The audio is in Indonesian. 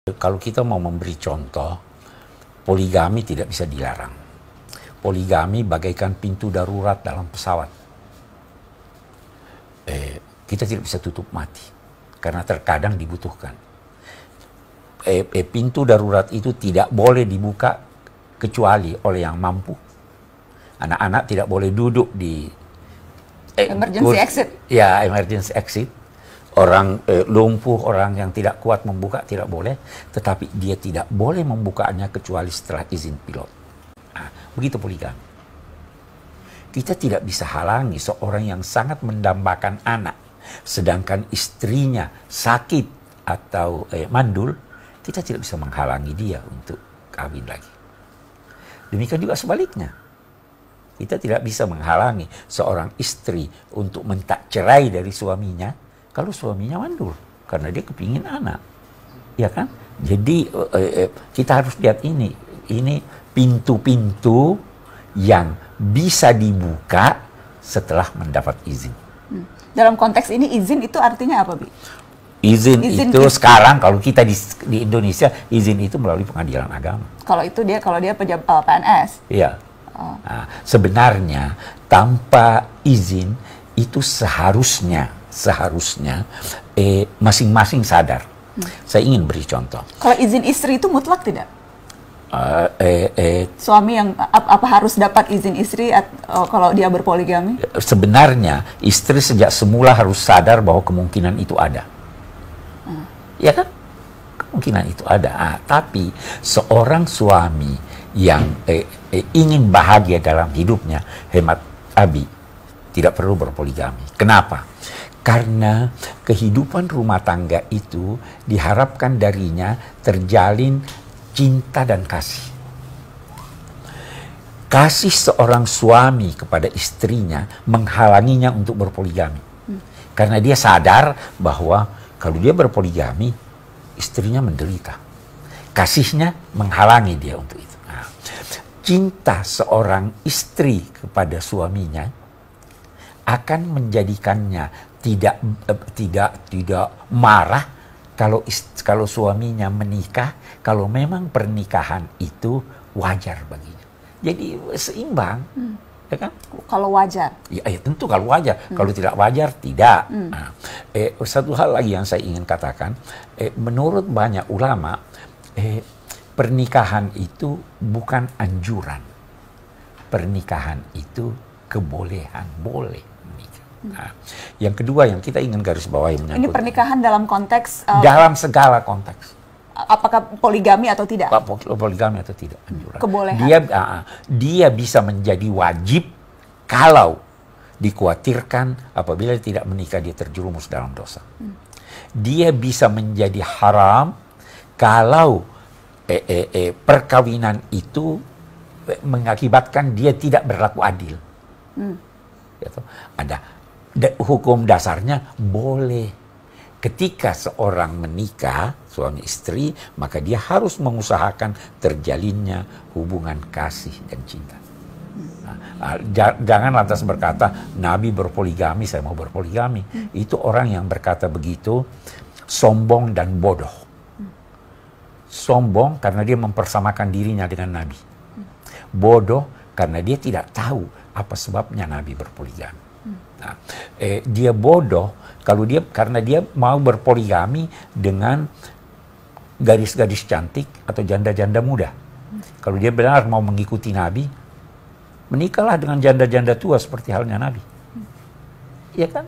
Kalau kita mau memberi contoh, poligami tidak bisa dilarang. Poligami bagaikan pintu darurat dalam pesawat. Kita tidak bisa tutup mati, karena terkadang dibutuhkan. Pintu darurat itu tidak boleh dibuka kecuali oleh yang mampu. Anak-anak tidak boleh duduk di emergency exit. Ya, emergency exit. Orang lumpuh, orang yang tidak kuat membuka tidak boleh, tetapi dia tidak boleh membukanya kecuali setelah izin pilot. Nah, begitu poligami. Kita tidak bisa halangi seorang yang sangat mendambakan anak, sedangkan istrinya sakit atau mandul, kita tidak bisa menghalangi dia untuk kawin lagi. Demikian juga sebaliknya. Kita tidak bisa menghalangi seorang istri untuk minta cerai dari suaminya kalau suaminya mandul, karena dia kepingin anak, ya kan? Jadi kita harus lihat ini pintu-pintu yang bisa dibuka setelah mendapat izin. Dalam konteks ini izin itu artinya apa, Bi? Izin itu sekarang kalau kita di Indonesia, izin itu melalui pengadilan agama. Kalau dia PNS. Iya. Nah, sebenarnya tanpa izin itu seharusnya masing-masing sadar. Saya ingin beri contoh. Kalau izin istri itu mutlak tidak? Suami yang apa harus dapat izin istri kalau dia berpoligami? Sebenarnya istri sejak semula harus sadar bahwa kemungkinan itu ada. Ya kan? Kemungkinan itu ada. Tapi seorang suami yang ingin bahagia dalam hidupnya, hemat Abi, tidak perlu berpoligami. Kenapa? Karena kehidupan rumah tangga itu diharapkan darinya terjalin cinta dan kasih. Kasih seorang suami kepada istrinya menghalanginya untuk berpoligami. Karena dia sadar bahwa kalau dia berpoligami, istrinya menderita. Kasihnya menghalangi dia untuk itu. Nah, cinta seorang istri kepada suaminya akan menjadikannya tidak marah kalau suaminya menikah, kalau memang pernikahan itu wajar baginya. Jadi seimbang, ya kan? Kalau wajar? Ya tentu kalau wajar. Kalau tidak wajar, tidak. Nah, satu hal lagi yang saya ingin katakan, menurut banyak ulama, pernikahan itu bukan anjuran. Pernikahan itu kebolehan, boleh menikah. Nah, yang kedua yang kita ingin garis bawahi menyangkut ini pernikahan dalam konteks dalam segala konteks. Apakah poligami atau tidak? Poligami atau tidak, anjuran. Kebolehan. Dia bisa menjadi wajib kalau dikhawatirkan apabila tidak menikah dia terjerumus dalam dosa. Dia bisa menjadi haram kalau perkawinan itu mengakibatkan dia tidak berlaku adil. Ada hukum dasarnya boleh. Ketika seorang menikah, suami istri, maka dia harus mengusahakan terjalinnya hubungan kasih dan cinta. Jangan lantas berkata, Nabi berpoligami, saya mau berpoligami. Itu orang yang berkata begitu, sombong dan bodoh. Sombong karena dia mempersamakan dirinya dengan Nabi. Bodoh karena dia tidak tahu apa sebabnya Nabi berpoligami. Nah, dia bodoh karena dia mau berpoligami dengan gadis-gadis cantik atau janda-janda muda. Kalau dia benar mau mengikuti Nabi, menikahlah dengan janda-janda tua seperti halnya Nabi. Iya kan?